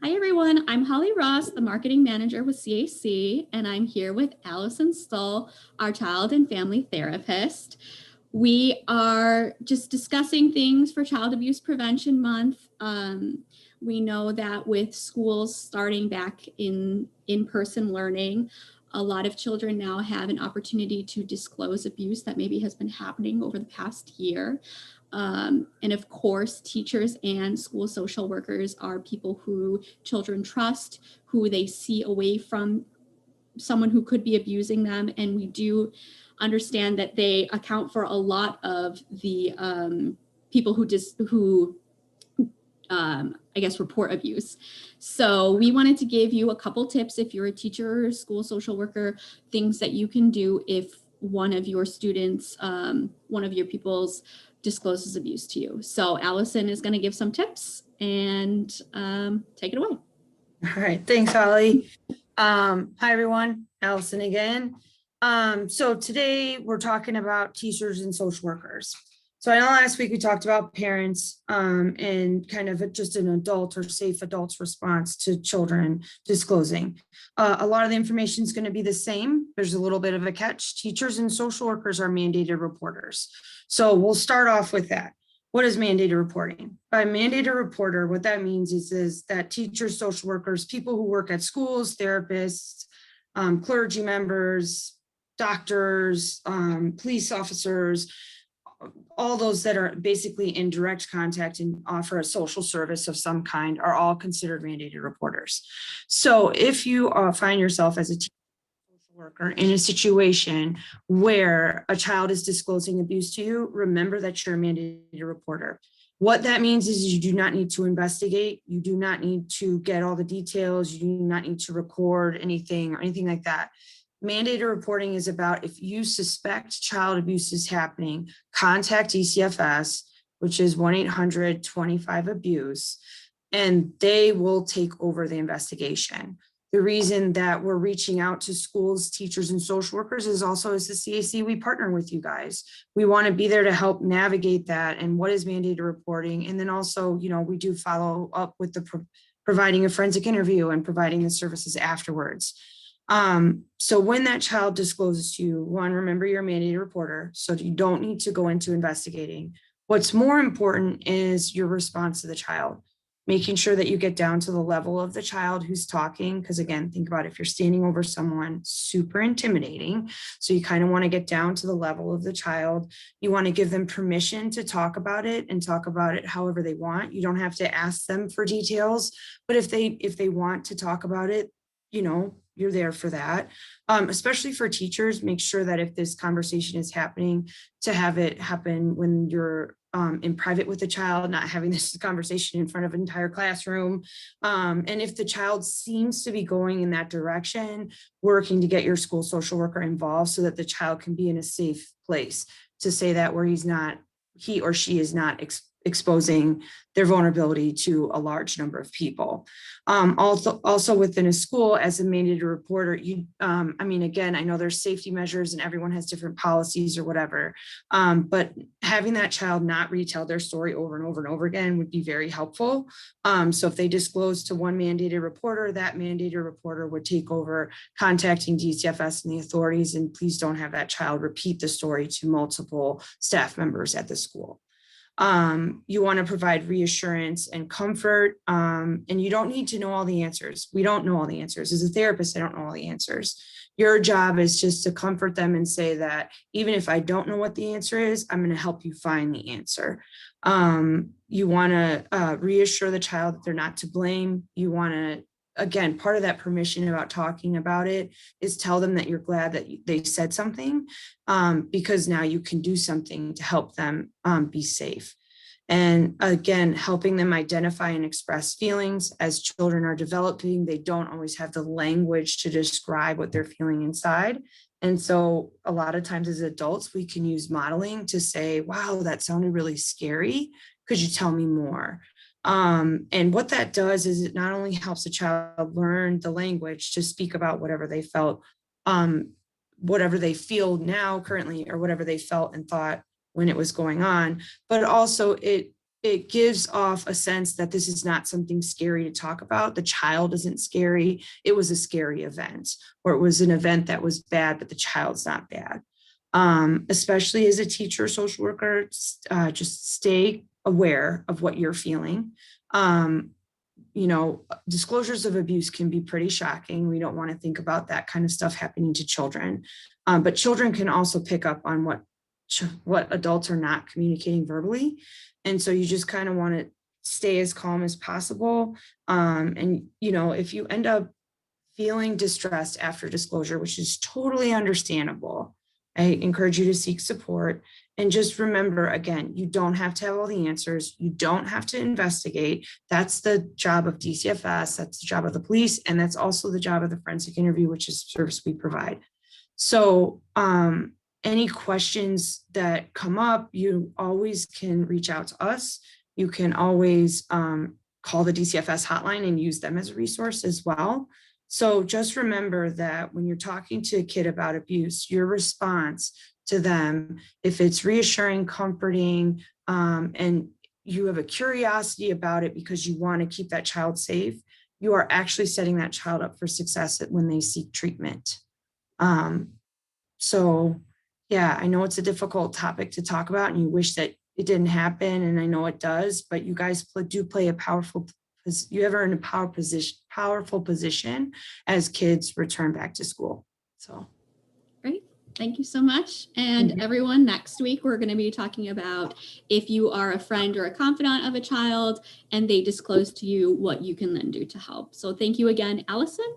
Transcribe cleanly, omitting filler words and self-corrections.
Hi, everyone. I'm Holly Ross, the marketing manager with CAC, and I'm here with Alison Stoll, our child and family therapist. We are just discussing things for Child Abuse Prevention Month. We know that with schools starting back in-person learning, a lot of children now have an opportunity to disclose abuse that maybe has been happening over the past year. And of course, teachers and school social workers are people who children trust, who they see away from someone who could be abusing them. And we do understand that they account for a lot of the people who I guess, report abuse. So we wanted to give you a couple tips if you're a teacher or school social worker, things that you can do if one of your students, one of your pupils discloses abuse to you. So Allison is going to give some tips and take it away. All right, thanks, Holly. Hi, everyone. Allison again. So today we're talking about teachers and social workers. So I know last week we talked about parents and kind of just an adult or safe adults response to children disclosing. A lot of the information is going to be the same. There's a little bit of a catch. Teachers and social workers are mandated reporters. So we'll start off with that. What is mandated reporting? By mandated reporter, what that means is that teachers, social workers, people who work at schools, therapists, clergy members, doctors, police officers, all those that are basically in direct contact and offer a social service of some kind are all considered mandated reporters. So if you find yourself as a teacher worker in a situation where a child is disclosing abuse to you, remember that you're a mandated reporter. What that means is you do not need to investigate. You do not need to get all the details. You do not need to record anything or anything like that. Mandated reporting is about if you suspect child abuse is happening, contact ECFS, which is 1-800-25-ABUSE, and they will take over the investigation. The reason that we're reaching out to schools, teachers, and social workers is also as the CAC, we partner with you guys. We want to be there to help navigate that and what is mandated reporting. And then also, you know, we do follow up with the providing a forensic interview and providing the services afterwards. So when that child discloses to you, one, remember you're a mandated reporter, so you don't need to go into investigating. What's more important is your response to the child, making sure that you get down to the level of the child who's talking. Because again, think about if you're standing over someone, super intimidating. So you kind of want to get down to the level of the child. You want to give them permission to talk about it and talk about it however they want. You don't have to ask them for details, but if they want to talk about it, you know, you're there for that. Especially for teachers, make sure that if this conversation is happening, to have it happen when you're in private with the child, not having this conversation in front of an entire classroom. And if the child seems to be going in that direction, working to get your school social worker involved so that the child can be in a safe place to say that, where he or she is not exposing their vulnerability to a large number of people. Also within a school, as a mandated reporter, I mean, again, I know there's safety measures and everyone has different policies or whatever, but having that child not retell their story over and over and over again would be very helpful. So if they disclose to one mandated reporter, that mandated reporter would take over contacting DCFS and the authorities, and please don't have that child repeat the story to multiple staff members at the school. You want to provide reassurance and comfort, and you don't need to know all the answers. We don't know all the answers. As a therapist, I don't know all the answers. Your job is just to comfort them and say that even if I don't know what the answer is, I'm going to help you find the answer. You want to reassure the child that they're not to blame. You want to, again, part of that permission about talking about it is tell them that you're glad that they said something, because now you can do something to help them be safe. And again, helping them identify and express feelings. As children are developing, they don't always have the language to describe what they're feeling inside. And so a lot of times as adults, we can use modeling to say, wow, that sounded really scary. Could you tell me more? And what that does is it not only helps a child learn the language to speak about whatever they felt, whatever they feel now currently, or whatever they felt and thought when it was going on, but also it it gives off a sense that this is not something scary to talk about. The child isn't scary. It was a scary event, or it was an event that was bad, but the child's not bad. Especially as a teacher or social worker, just stay aware of what you're feeling. Disclosures of abuse can be pretty shocking. We don't want to think about that kind of stuff happening to children. But children can also pick up on what adults are not communicating verbally. And so you just kind of want to stay as calm as possible. If you end up feeling distressed after disclosure, which is totally understandable, I encourage you to seek support. And just remember, again, you don't have to have all the answers. You don't have to investigate. That's the job of DCFS. That's the job of the police. And that's also the job of the forensic interview, which is a service we provide. So any questions that come up, you always can reach out to us. You can always call the DCFS hotline and use them as a resource as well. So just remember that when you're talking to a kid about abuse, your response to them, if it's reassuring, comforting, and you have a curiosity about it because you want to keep that child safe, you are actually setting that child up for success when they seek treatment. So yeah, I know it's a difficult topic to talk about and you wish that it didn't happen. And I know it does, but you guys do play a powerful, you ever in a powerful position as kids return back to school. So. Great. Thank you so much. And everyone, next week, we're going to be talking about if you are a friend or a confidant of a child and they disclose to you what you can then do to help. So thank you again, Alison.